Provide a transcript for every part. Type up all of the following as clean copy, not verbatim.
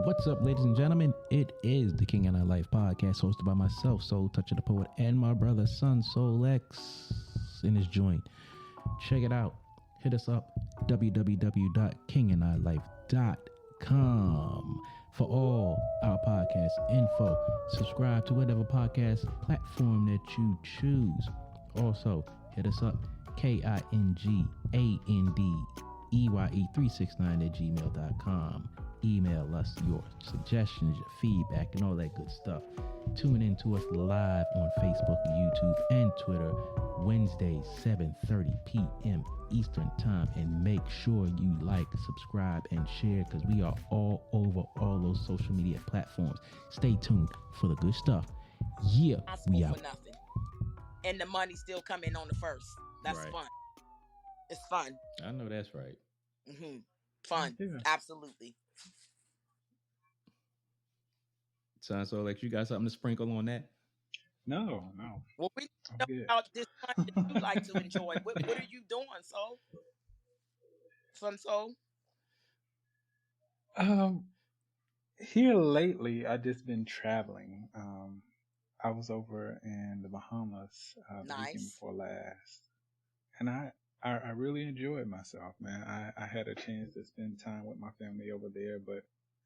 What's up, ladies and gentlemen? It is the King and I Life podcast, hosted by myself, Soul Toucher the Poet, and my brother, Son Soul X, in his joint. Check it out. Hit us up, www.kingandilife.com, for all our podcast info. Subscribe to whatever podcast platform that you choose. Also, hit us up, KINGANDEYE369@gmail.com. Email us your suggestions, your feedback, and all that good stuff. Tune in to us live on Facebook, YouTube, and Twitter, Wednesdays, 7:30 p.m. Eastern Time. And make sure you like, subscribe, and share, because we are all over all those social media platforms. Stay tuned for the good stuff. Yeah, we out. For nothing. And the money still come in on the first. That's right. Fun. It's fun. I know that's right. Mm-hmm. Fun. Yeah. Absolutely. Sounds so like you got something to sprinkle on that? No. Well, we know about this fun that you like to enjoy. What are you doing, Soul? Son Soul? Here lately, I just been traveling. I was over in the Bahamas the weekend before last, and I really enjoyed myself, man. I had a chance to spend time with my family over there, but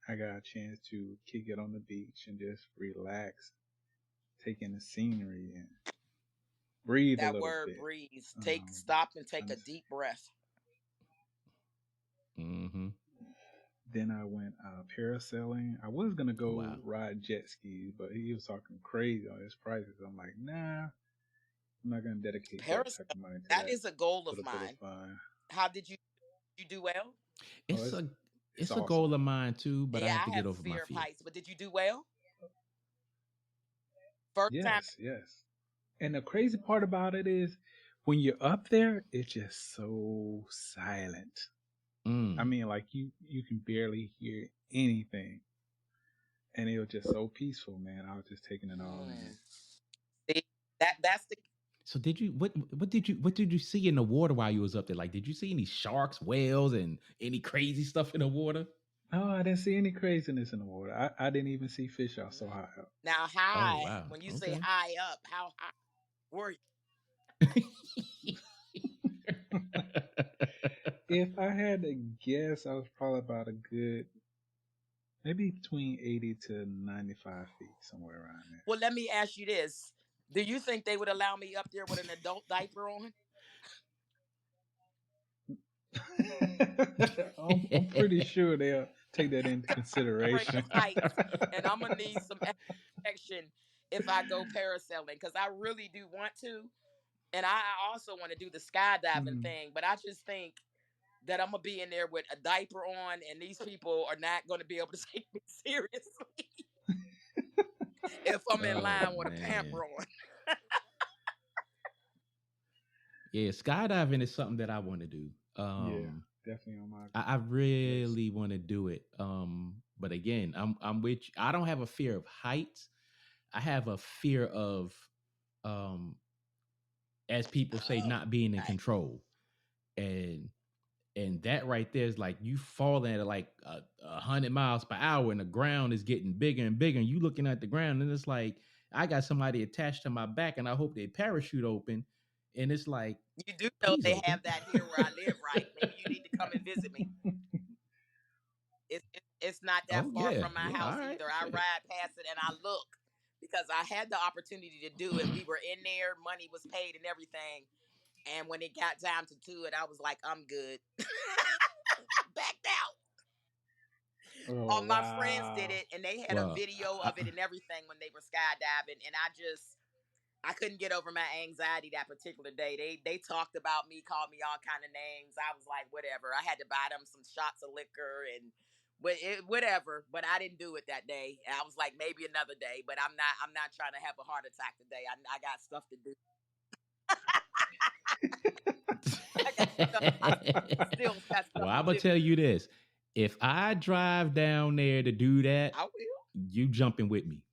I got a chance to kick it on the beach and just relax, take in the scenery and breathe a little bit. That word breathe. Stop and take a deep breath. Mm-hmm. Then I went parasailing. I was going to go ride jet skis, but he was talking crazy on his prices. I'm like, nah, I'm not going to dedicate that type of money to that. That is a goal of mine. How did you do well? It's awesome. A goal of mine too, but I have to get over my fear. Heights, but did you do well? First time? Yes. And the crazy part about it is when you're up there, it's just so silent. I mean, like you can barely hear anything, and it was just so peaceful, man. I was just taking it all in. See, that's the. So what did you see in the water while you was up there? Like, did you see any sharks, whales, and any crazy stuff in the water? No, I didn't see any craziness in the water. I didn't even see fish out so high up. Now, high, when you say high up, how high were you? If I had to guess, I was probably about a good, maybe between 80 to 95 feet, somewhere around there. Well, let me ask you this. Do you think they would allow me up there with an adult diaper on? I'm pretty sure they'll take that into consideration. And I'm going to need some protection if I go parasailing, because I really do want to. And I also want to do the skydiving thing, but I just think that I'm going to be in there with a diaper on, and these people are not going to be able to take me seriously if I'm in line with a pamper on. Yeah, skydiving is something that I want to do. Yeah, definitely on my. I really want to do it. But again, I'm with you. I don't have a fear of heights. I have a fear of, as people say, not being in control, and that right there is like you falling at like 100 miles per hour, and the ground is getting bigger and bigger, and you looking at the ground, and it's like I got somebody attached to my back, and I hope their parachute open. And it's like, you do know they have that here where I live, right? Maybe you need to come and visit me. It's not that far from my house either. I ride past it and I look, because I had the opportunity to do it. We were in there, money was paid and everything. And when it got time to do it, I was like, I'm good. Backed out. All my friends did it, and they had a video of it and everything when they were skydiving. And I couldn't get over my anxiety that particular day. They talked about me, called me all kind of names. I was like, whatever. I had to buy them some shots of liquor and whatever. But I didn't do it that day. I was like, maybe another day. But I'm not trying to have a heart attack today. I got stuff to do. Well, I'm gonna tell you this: if I drive down there to do that, I will. You jumping with me?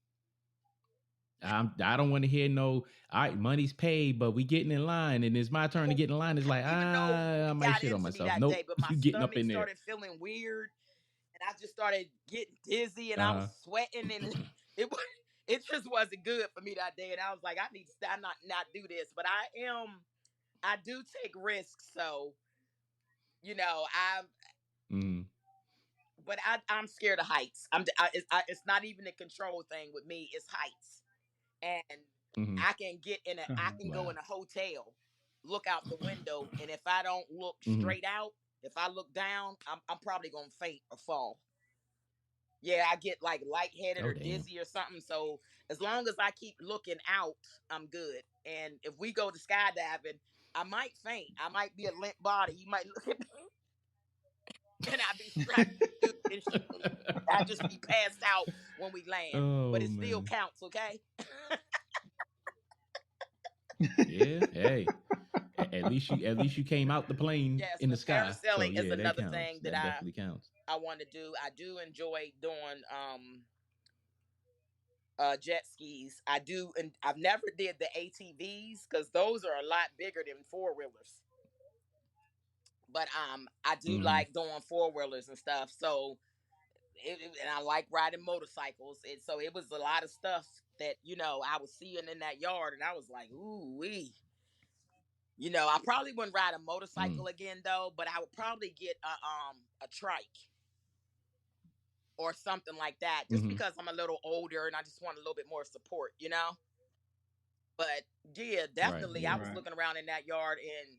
I don't want to hear no. All right, money's paid, but we getting in line, and it's my turn to get in line. It's like I might shit on myself. Nope, day, but my you getting up stomach in there. started feeling weird, and I just started getting dizzy, and I was sweating, and it just wasn't good for me that day. And I was like, I need to not do this. But I do take risks, so but I'm scared of heights. It's not even a control thing with me. It's heights, and I can I can go in a hotel, look out the window, and if I don't look straight out, if I look down, I'm probably gonna faint or fall. Yeah, I get like lightheaded or dizzy or something. So as long as I keep looking out, I'm good. And if we go to skydiving, I might faint. I might be a limp body. You might look at me and I be strapped. I just be passed out when we land, but it still counts, okay? Yeah, hey. At least you came out the plane in the sky. Parasailing is another thing that definitely counts. I want to do. I do enjoy doing jet skis. I do, and I've never did the ATVs because those are a lot bigger than 4-wheelers. But I do like doing 4-wheelers and stuff. So and I like riding motorcycles. And so it was a lot of stuff that I was seeing in that yard, and I was like, ooh wee. I probably wouldn't ride a motorcycle again though, but I would probably get a trike or something like that, just because I'm a little older and I just want a little bit more support, But yeah, definitely. Right. I was looking around in that yard, and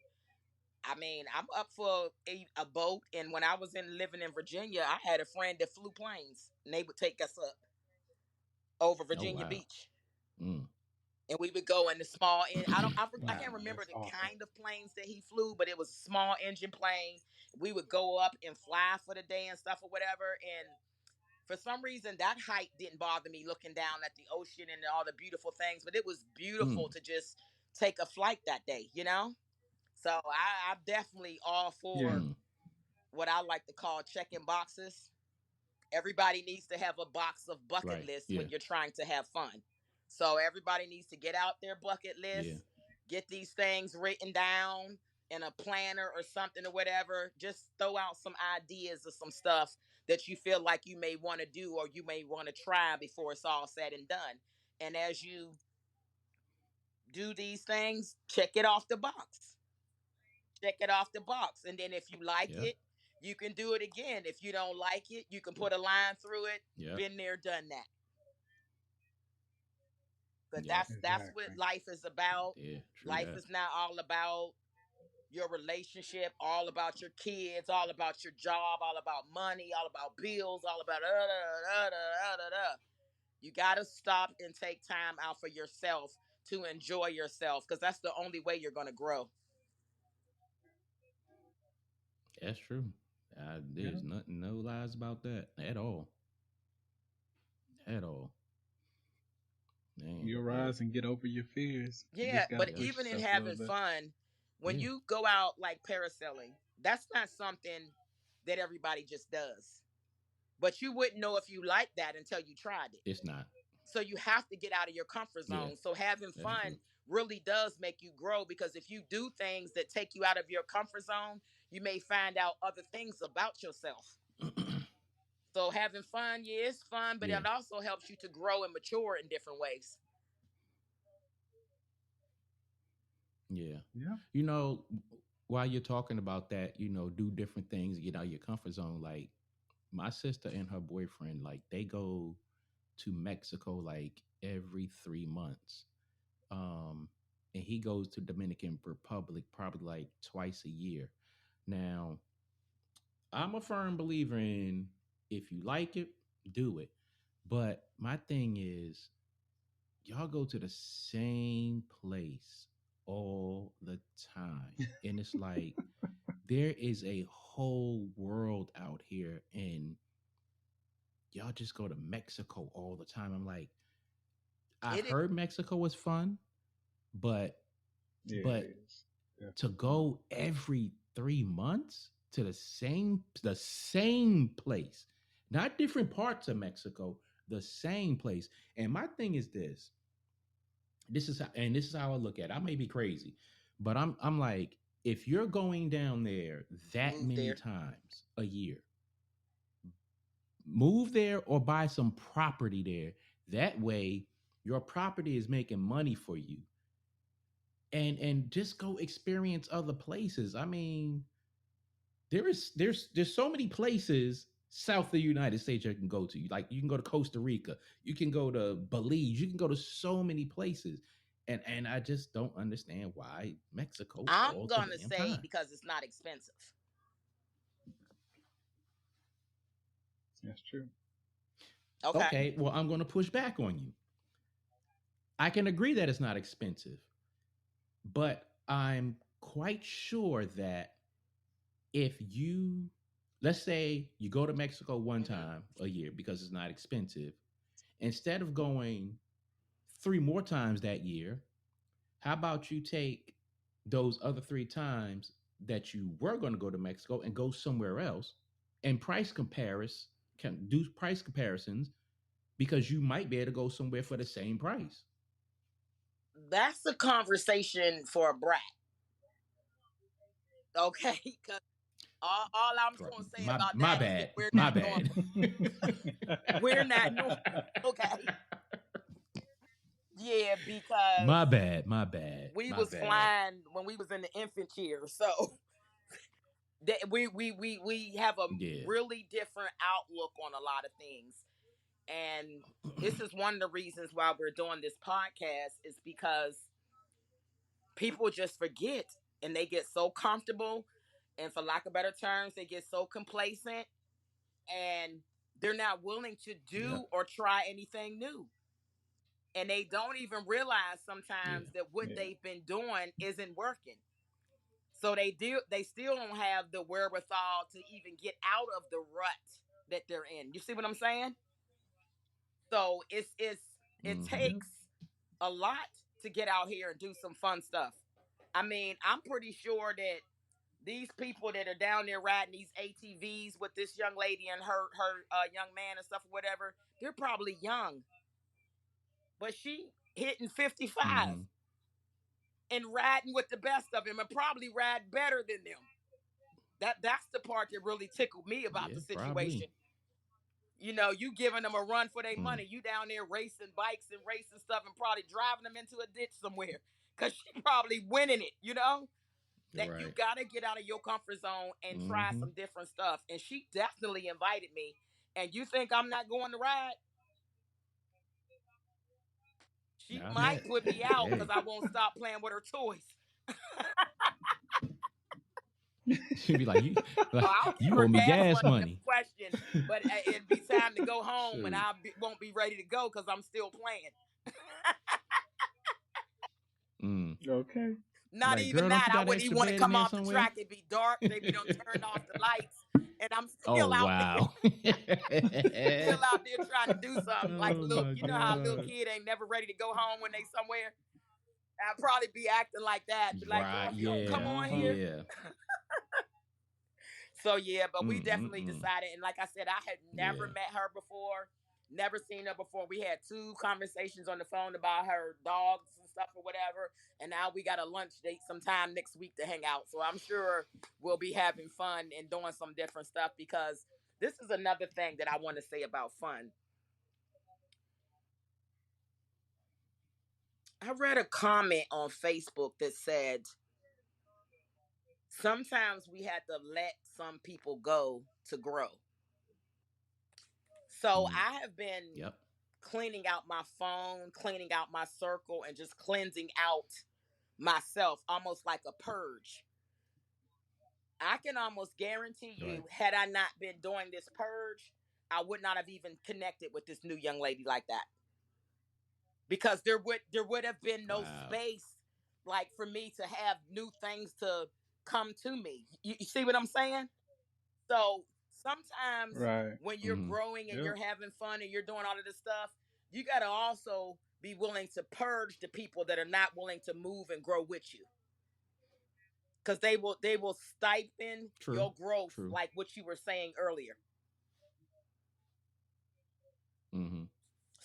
I mean, I'm up for a boat. And when I was living in Virginia, I had a friend that flew planes, and they would take us up over Virginia Beach. And we would go in the small end. I can't remember the kind of planes that he flew, but it was a small engine plane. We would go up and fly for the day and stuff or whatever. And for some reason, that height didn't bother me, looking down at the ocean and all the beautiful things. But it was beautiful to just take a flight that day, So I'm definitely all for what I like to call checking boxes. Everybody needs to have a box of bucket lists when you're trying to have fun. So everybody needs to get out their bucket list, get these things written down in a planner or something or whatever. Just throw out some ideas of some stuff that you feel like you may want to do or you may want to try before it's all said and done. And as you do these things, check it off the box. Check it off the box. And then if you like it, you can do it again. If you don't like it, you can put a line through it. Been there, done that. But that's what life is about. Life is not all about your relationship, all about your kids, all about your job, all about money, all about bills, all about You got to stop and take time out for yourself to enjoy yourself, because that's the only way you're going to grow. That's true. There's no lies about that at all. At all. Man, you rise and get over your fears. Yeah, but even in having fun, when you go out like parasailing, that's not something that everybody just does. But you wouldn't know if you like that until you tried it. It's not. So you have to get out of your comfort zone. Yeah, so having fun really does make you grow, because if you do things that take you out of your comfort zone, you may find out other things about yourself. So having fun, it's fun, but it also helps you to grow and mature in different ways. Yeah. While you're talking about that, do different things, get out of your comfort zone. Like my sister and her boyfriend, like they go to Mexico like every 3 months. And he goes to Dominican Republic probably like twice a year. Now, I'm a firm believer in, if you like it, do it. But my thing is, y'all go to the same place all the time. And it's like, there is a whole world out here, and y'all just go to Mexico all the time. I'm like, I've heard Mexico was fun, but to go every 3 months to the same place, not different parts of Mexico, the same place. And my thing is this: this is how I look at it. I may be crazy, but I'm like, if you're going down there that Move many there. times a year, move there or buy some property there. That way, your property is making money for you, and just go experience other places. I mean, there's so many places south of the United States you can go to. Like you can go to Costa Rica, you can go to Belize, you can go to so many places. And I just don't understand why Mexico I'm all the gonna damn say time. because it's not expensive. That's true. Okay, well, I'm going to push back on you. I can agree that it's not expensive, but I'm quite sure that if you, let's say you go to Mexico one time a year because it's not expensive, instead of going 3 more times that year, how about you take those other 3 times that you were going to go to Mexico and go somewhere else and can do price comparisons, because you might be able to go somewhere for the same price. That's a conversation for a brat. Okay, because all I'm going to say about My that is that bad. we're My not bad. normal. We're not normal. Okay. Yeah, because My bad. My bad. we My was bad. flying when we was in the infant year, so we have a Yeah. really different outlook on a lot of things. And this is one of the reasons why we're doing this podcast, is because people just forget and they get so comfortable, and for lack of better terms, they get so complacent, and they're not willing to do Yep. or try anything new. And they don't even realize Yeah. sometimes that what Yeah. they've been doing isn't working. So they still don't have the wherewithal to even get out of the rut that they're in. You see what I'm saying? So it Mm-hmm. Yep. takes a lot to get out here and do some fun stuff. I mean, I'm pretty sure that these people that are down there riding these ATVs with this young lady and her young man and stuff or whatever, they're probably young, but she hitting 55 Mm-hmm. and riding with the best of them and probably ride better than them. That's the part that really tickled me about Yeah, the probably. situation. You know, you giving them a run for their Mm. money. You down there racing bikes and racing stuff and probably driving them into a ditch somewhere because she probably winning it. You know that you Right. got to get out of your comfort zone and try Mm-hmm. some different stuff. And she definitely invited me. And you think I'm not going to ride? She I might bet. put me out because Hey. I won't stop playing with her toys. She'd be I'll give you her owe me gas gas money, no money. question. But it'd be time to go home, and Shoot. won't be ready to go because I'm still playing. Mm. Okay. Not Like, even girl, don't that. you I got wouldn't even extra want to bed in come there off the somewhere? track. It'd be dark. They be done turned off the lights, and I'm Oh still out there, wow. still out there trying to do something. Like, Oh look, my you know how a little god. kid ain't never ready to go home when they somewhere. I'd probably be acting like that. Be like, girl, Right. if you don't come Yeah. on Uh-huh. here. Yeah. So yeah, but we definitely Mm-mm-mm. decided, and like I said, I had never Yeah. met her before, never seen her before. We had 2 conversations on the phone about her dogs and stuff or whatever, and now we got a lunch date sometime next week to hang out. So I'm sure we'll be having fun and doing some different stuff, because this is another thing that I want to say about fun. I read a comment on Facebook that said sometimes we had to let some people go to grow. So Mm. I have been Yep. cleaning out my phone, cleaning out my circle, and just cleansing out myself, almost like a purge. I can almost guarantee Right. you, had I not been doing this purge, I would not have even connected with this new young lady like that, because there would have been no Wow. space like for me to have new things to come to me. You see what I'm saying? So sometimes Right. when you're Mm-hmm. growing and Yep. you're having fun and you're doing all of this stuff, you got to also be willing to purge the people that are not willing to move and grow with you, because they will stifle True. your growth, True. like what you were saying earlier. Mm-hmm.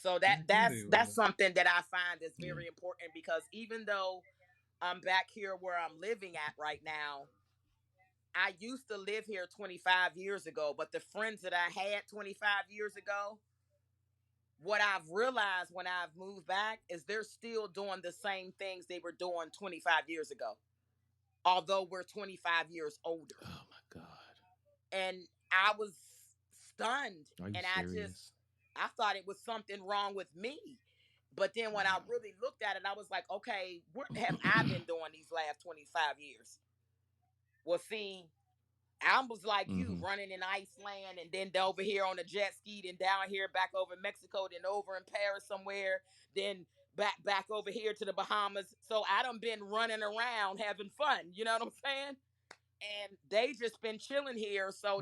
So that's something that I find is very important, because even though I'm back here where I'm living at right now, I used to live here 25 years ago, but the friends that I had 25 years ago, what I've realized when I've moved back is they're still doing the same things they were doing 25 years ago, although we're 25 years older. Oh my God. And I was stunned. Are you and serious? I thought it was something wrong with me. But then when I really looked at it, I was like, okay, what have I been doing these last 25 years? Well, see, I was like you, running in Iceland, and then over here on a jet ski, and down here back over Mexico, then over in Paris somewhere, then back over here to the Bahamas. So I done been running around having fun. You know what I'm saying? And they just been chilling here, so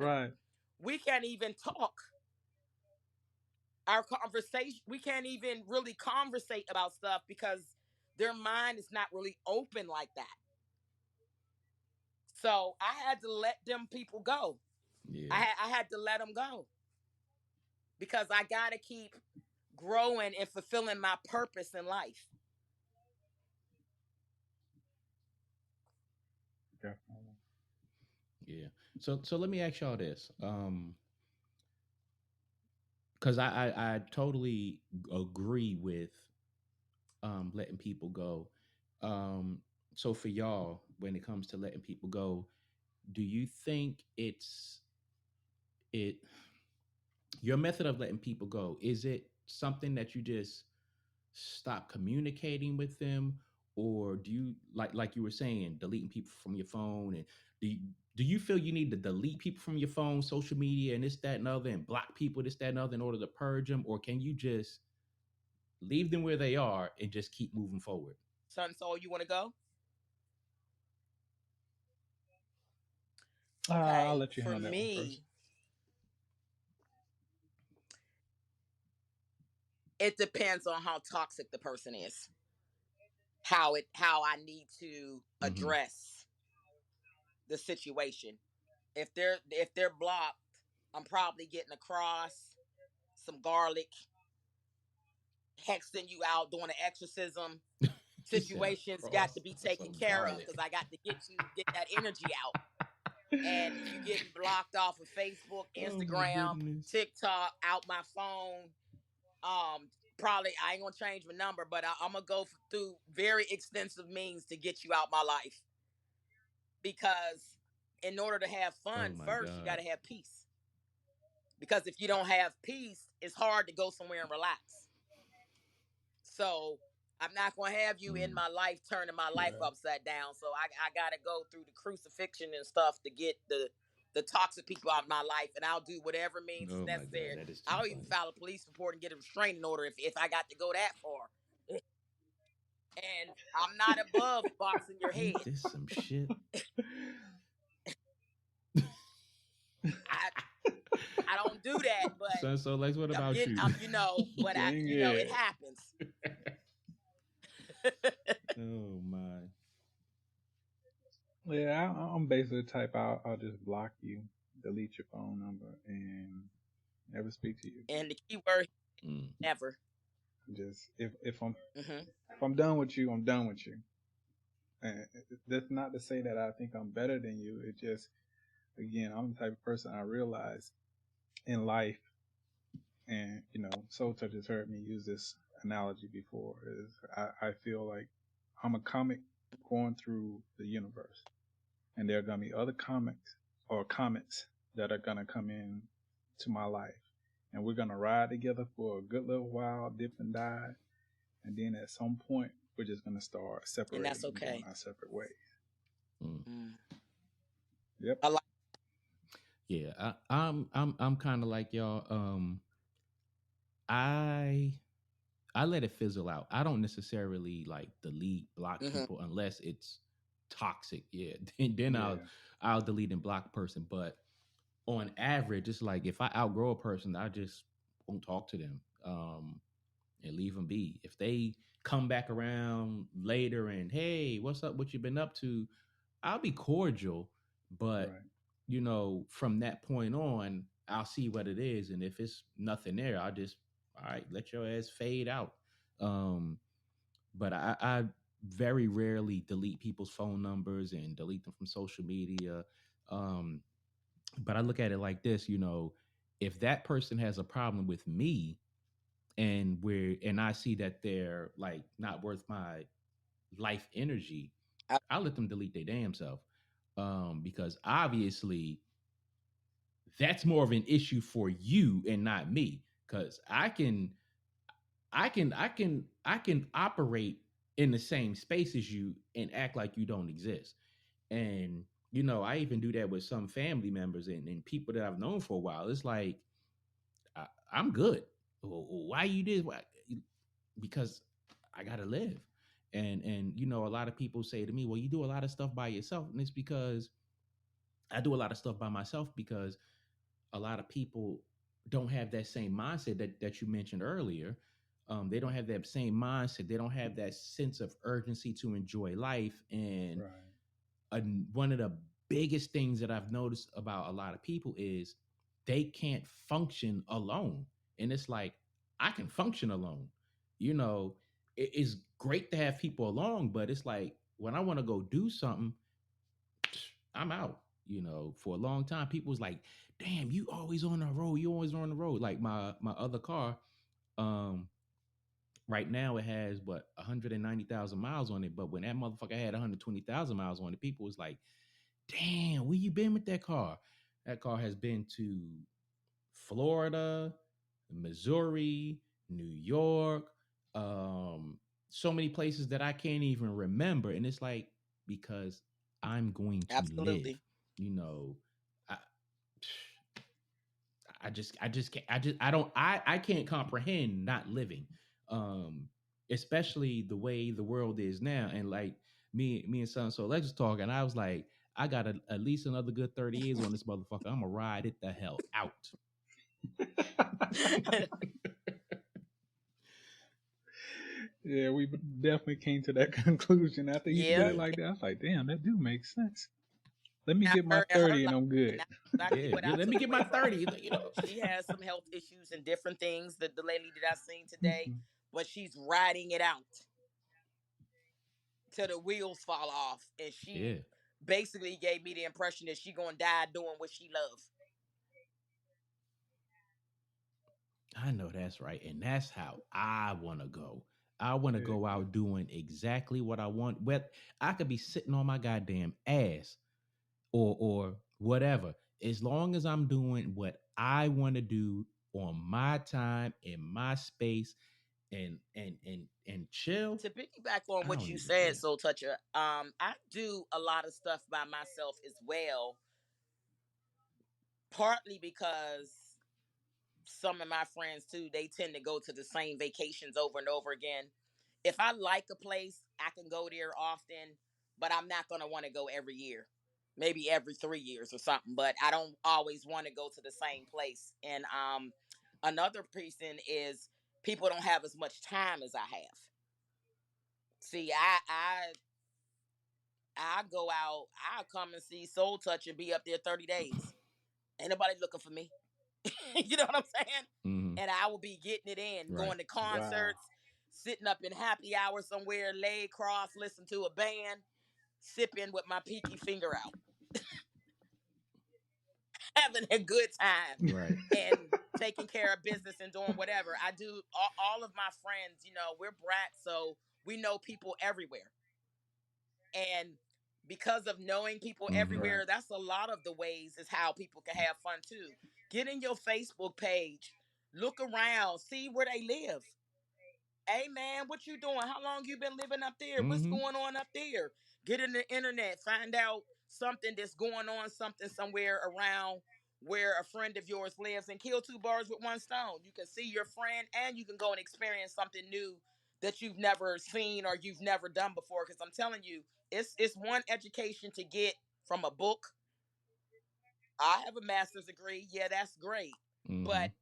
we can't even talk. Our conversation, we can't even really conversate about stuff because their mind is not really open like that. So I had to let them people go. Yeah. I had to let them go, because I got to keep growing and fulfilling my purpose in life. Definitely. Yeah. So let me ask y'all this. Because I totally agree with letting people go. So for y'all, when it comes to letting people go, do you think your method of letting people go, is it something that you just stop communicating with them, or do you, like you were saying, deleting people from your phone, and do you feel you need to delete people from your phone, social media, and this, that, and other, and block people, this, that, and other, in order to purge them, or can you just leave them where they are and just keep moving forward? Son Soul, you want to go? Okay, I'll let you handle that one first. It depends on how toxic the person is. How I need to address the situation. If they're blocked, I'm probably getting across some garlic, hexing you out, doing an exorcism. Situations got to be taken care of, because I got to get that energy out. And if you're getting blocked off of Facebook, Instagram, TikTok, out my phone, probably I ain't gonna change my number, but I'm gonna go through very extensive means to get you out my life. Because in order to have fun, first you got to have peace. Because if you don't have peace, it's hard to go somewhere and relax. So I'm not going to have you in my life turning my life upside down. So I got to go through the crucifixion and stuff to get the toxic people out of my life, and I'll do whatever means is necessary. I'll even file a police report and get a restraining order if I got to go that far. And I'm not above boxing your head. This some shit. I don't do that, but so Lex, what about you? But it happens. Oh my. Yeah, I'm basically the type I'll just block you, delete your phone number, and never speak to you. And the keyword, never. Just if I'm done with you, I'm done with you. And that's not to say that I think I'm better than you. It just, again, I'm the type of person I realize in life, and Soul Touch has heard me use this analogy before. Is I feel like I'm a comic going through the universe, and there are gonna be other comics or comments that are gonna come in to my life, and we're gonna ride together for a good little while, dip and dive, and then at some point we're just gonna start separating, and that's okay, going our separate ways. Yep. Yeah, I'm kind of like y'all. I let it fizzle out. I don't necessarily like delete, block people unless it's toxic. Yeah, then I'll delete and block a person. But on average, it's like if I outgrow a person, I just won't talk to them and leave them be. If they come back around later and, hey, what's up? What you been up to? I'll be cordial, but from that point on, I'll see what it is, and if it's nothing there, I'll all right, let your ass fade out. Um, but I very rarely delete people's phone numbers and delete them from social media. Um, but I look at it like this, if that person has a problem with me and I see that they're like not worth my life energy, I'll let them delete their damn self. Because obviously that's more of an issue for you and not me. Cause I can operate in the same space as you and act like you don't exist. And I even do that with some family members and people that I've known for a while. It's like I'm good. Why you did? Why? Because I gotta live. And a lot of people say to me, "Well, you do a lot of stuff by yourself," and it's because I do a lot of stuff by myself because a lot of people don't have that same mindset that you mentioned earlier. They don't have that same mindset. They don't have that sense of urgency to enjoy life. And one of the biggest things that I've noticed about a lot of people is they can't function alone. And it's like, I can function alone. It's great to have people along, but it's like when I want to go do something, I'm out. For a long time, people was like, "Damn, you always on the road. You always on the road." Like my other car, um, right now it has 190,000 miles on it. But when that motherfucker had 120,000 miles on it, people was like, "Damn, where you been with that car?" That car has been to Florida, Missouri, New York, so many places that I can't even remember. And it's like, because I'm going to live, I, I can't comprehend not living. Especially the way the world is now. And like me and son so let's talk, and I was like, I got at least another good 30 years on this motherfucker. I'm gonna ride it the hell out. Yeah, we definitely came to that conclusion after you said it like that. I was like, damn, that do make sense. Let me get my 30 and I'm good. Exactly let me get my 30. She has some health issues and different things that the lady that I seen today, but she's riding it out till the wheels fall off. And she basically gave me the impression that she gonna die doing what she loves. I know that's right. And that's how I want to go. I want to go out doing exactly what I want. But I could be sitting on my goddamn ass or whatever. As long as I'm doing what I want to do on my time, in my space, and chill. To piggyback on what you said, Soul Toucher, I do a lot of stuff by myself as well. Partly because some of my friends too, they tend to go to the same vacations over and over again. If I like a place, I can go there often, but I'm not going to want to go every year. Maybe every 3 years or something, but I don't always want to go to the same place. And another reason is people don't have as much time as I have. See, I go out, I'll come and see Soul Touch and be up there 30 days. Ain't nobody looking for me. You know what I'm saying? Mm-hmm. And I will be getting it in, going to concerts, sitting up in happy hour somewhere, laid cross, listen to a band, sipping with my pinky finger out, having a good time, and taking care of business and doing whatever. I do all of my friends, we're brats, so we know people everywhere. And because of knowing people everywhere, that's a lot of the ways is how people can have fun too. Get in your Facebook page, look around, see where they live. Hey man, what you doing? How long you been living up there? What's going on up there? Get in the internet, find out something that's going on, something somewhere around where a friend of yours lives, and kill two birds with one stone. You can see your friend and you can go and experience something new that you've never seen or you've never done before. Because I'm telling you, it's one education to get from a book. I have a master's degree. Yeah, that's great. But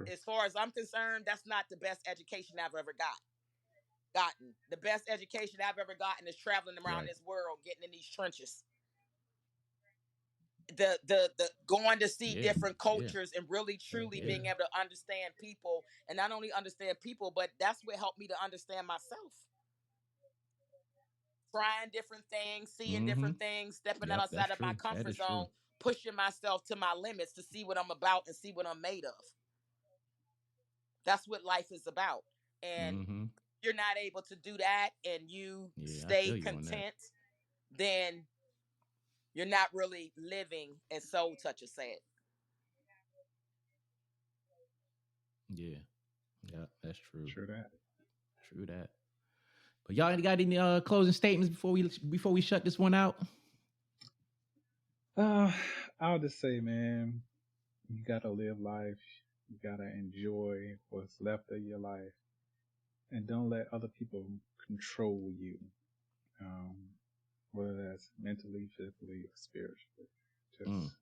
as far as I'm concerned, that's not the best education I've ever gotten. The best education I've ever gotten is traveling around this world, getting in these trenches. the going to see different cultures and really truly being able to understand people, and not only understand people, but that's what helped me to understand myself. Trying different things, seeing different things, stepping outside of my comfort zone, pushing myself to my limits to see what I'm about and see what I'm made of. That's what life is about. And you're not able to do that and you stay content, then you're not really living, as Soul Toucher said. Yeah, that's true. True that. But y'all got any closing statements before we shut this one out? I'll just say, man, you gotta live life. You gotta enjoy what's left of your life, and don't let other people control you. Whether that's mentally, physically, or spiritually. Just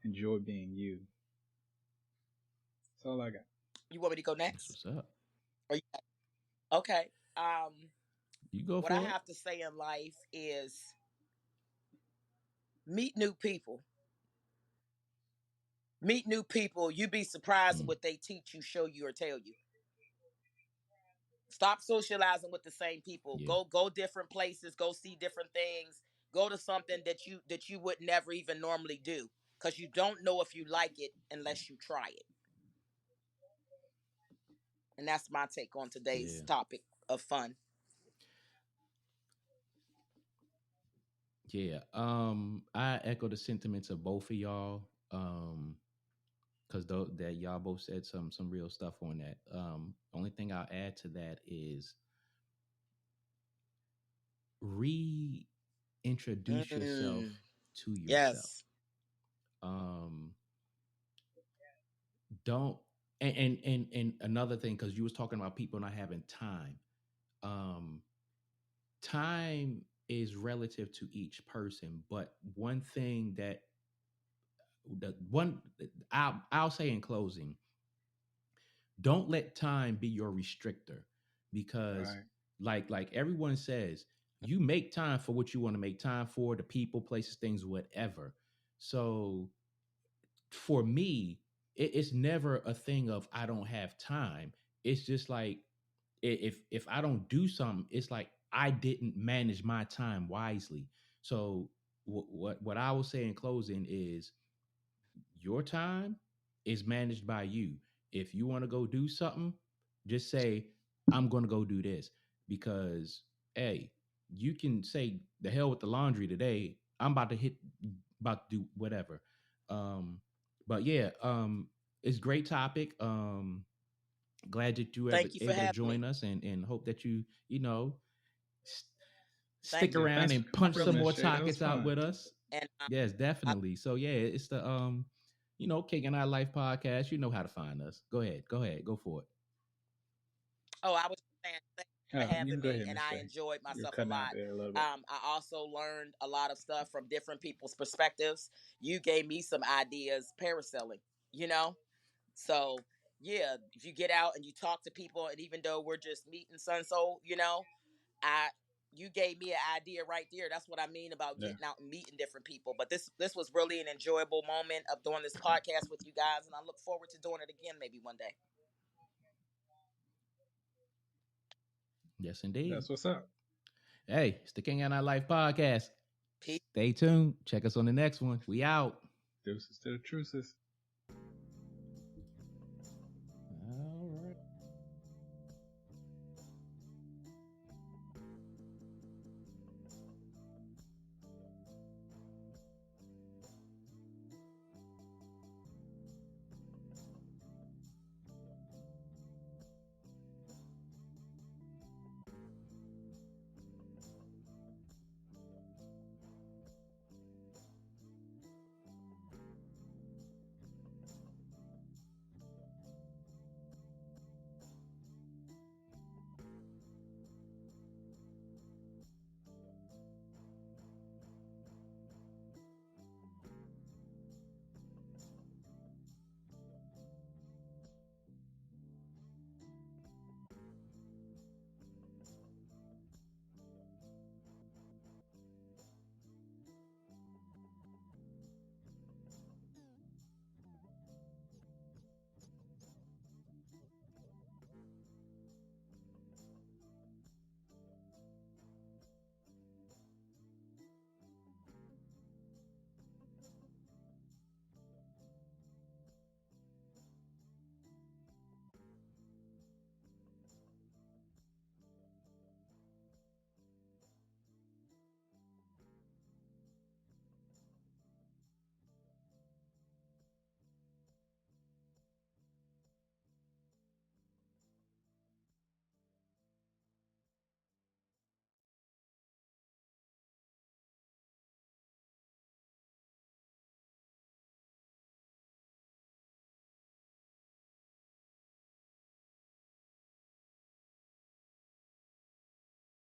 enjoy being you. That's all I got. You want me to go next? That's what's up. Okay. You go what for I it. have to say in life is meet new people. Meet new people. You'd be surprised at what they teach you, show you, or tell you. Stop socializing with the same people. Go different places. Go see different things. Go to something that you would never even normally do, because you don't know if you like it unless you try it. And that's my take on today's topic of fun. Yeah. I echo the sentiments of both of y'all. Because that y'all both said some real stuff on that. Only thing I'll add to that is reintroduce yourself to yourself. Yes. Don't and another thing, because you was talking about people not having time. Time is relative to each person, but one thing I'll say in closing, don't let time be your restrictor, because like everyone says, you make time for what you want to make time for, the people, places, things, whatever. So for me, it's never a thing of I don't have time. It's just like if I don't do something, it's like I didn't manage my time wisely. So what I will say in closing is your time is managed by you. If you want to go do something, just say, I'm going to go do this. Because, hey, you can say the hell with the laundry today. I'm about to do whatever. But yeah, it's a great topic. Glad that you were able to join us, and hope that you stick around and punch some more topics out with us. And yes, definitely. So yeah, it's the Kicking Our Life podcast. You know how to find us. Go ahead, go for it. Oh, I was saying thank you for having me, and I enjoyed myself a lot. I also learned a lot of stuff from different people's perspectives. You gave me some ideas, parasailing, So yeah, if you get out and you talk to people, and even though we're just meeting Sun Soul, you gave me an idea right there. That's what I mean about getting out and meeting different people. But this was really an enjoyable moment of doing this podcast with you guys, and I look forward to doing it again maybe one day. Yes, indeed. That's what's up. Hey, it's the King and Our Life podcast. Peace. Stay tuned. Check us on the next one. We out. Deuces to the truces.